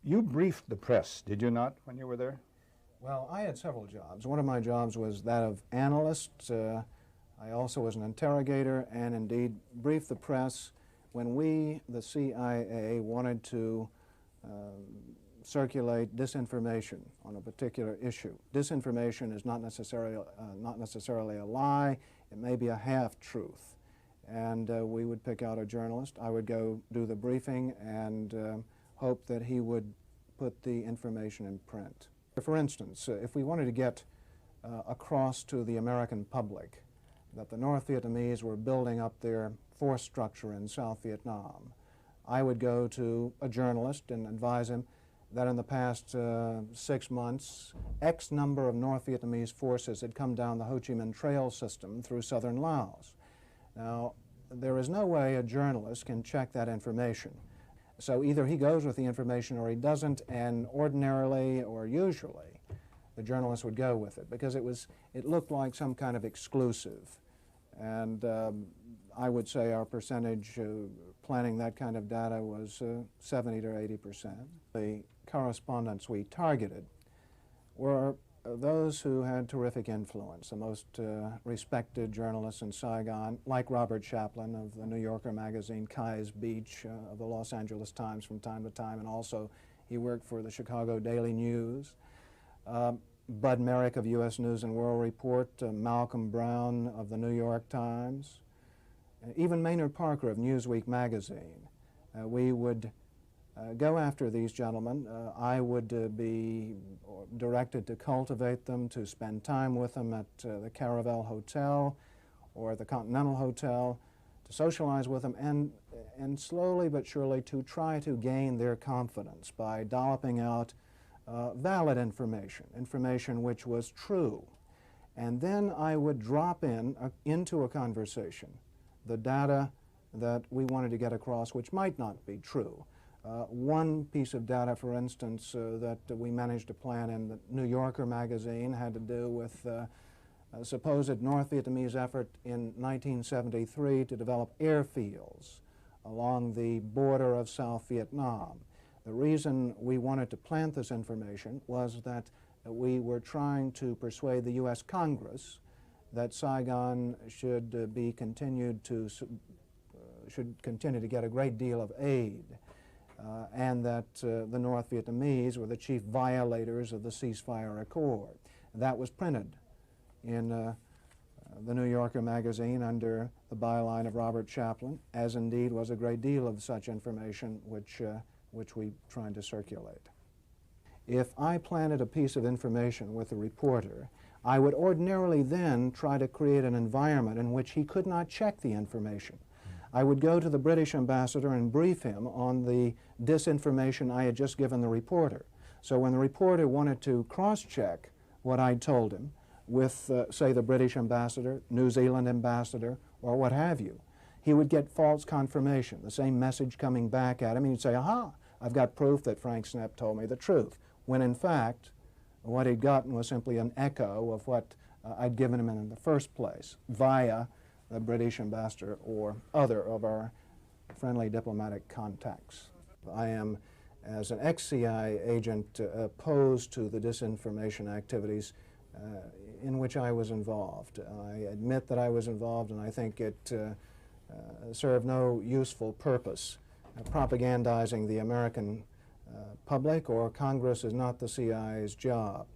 You briefed the press, did you not, when you were there? Well, I had several jobs. One of my jobs was that of analyst. I also was an interrogator and indeed briefed the press when we, the CIA, wanted to circulate disinformation on a particular issue. Disinformation is not necessarily a lie. It may be a half-truth. And we would pick out a journalist. I would go do the briefing and hope that he would put the information in print. For instance, if we wanted to get across to the American public that the North Vietnamese were building up their force structure in South Vietnam, I would go to a journalist and advise him that in the past 6 months, X number of North Vietnamese forces had come down the Ho Chi Minh Trail system through southern Laos. Now, there is no way a journalist can check that information. So either he goes with the information or he doesn't, and ordinarily or usually the journalist would go with it because it looked like some kind of exclusive. And I would say our percentage planning that kind of data was 70 to 80%. The correspondents we targeted were those who had terrific influence, the most respected journalists in Saigon, like Robert Chaplin of the New Yorker magazine, Kai's Beach of the Los Angeles Times from time to time, and also he worked for the Chicago Daily News. Bud Merrick of U.S. News and World Report, Malcolm Brown of the New York Times, even Maynard Parker of Newsweek magazine. We would go after these gentlemen. I would be directed to cultivate them, to spend time with them at the Caravel Hotel or the Continental Hotel, to socialize with them, and slowly but surely to try to gain their confidence by dolloping out valid information which was true. And then I would drop into a conversation the data that we wanted to get across which might not be true. One piece of data, for instance, that we managed to plan in the New Yorker magazine had to do with a supposed North Vietnamese effort in 1973 to develop airfields along the border of South Vietnam. The reason we wanted to plant this information was that we were trying to persuade the U.S. Congress that Saigon should continue to get a great deal of aid, and that the North Vietnamese were the chief violators of the ceasefire accord. That was printed in the New Yorker magazine under the byline of Robert Chaplin, as indeed was a great deal of such information which we tried to circulate. If I planted a piece of information with a reporter, I would ordinarily then try to create an environment in which he could not check the information. I would go to the British ambassador and brief him on the disinformation I had just given the reporter. So when the reporter wanted to cross-check what I'd told him with, say, the British ambassador, New Zealand ambassador, or what have you, he would get false confirmation, the same message coming back at him. He'd say, aha, I've got proof that Frank Snepp told me the truth, when in fact what he'd gotten was simply an echo of what I'd given him in the first place via the British ambassador or other of our friendly diplomatic contacts. I am, as an ex-CIA agent, opposed to the disinformation activities in which I was involved. I admit that I was involved, and I think it served no useful purpose. Propagandizing the American public or Congress is not the CIA's job.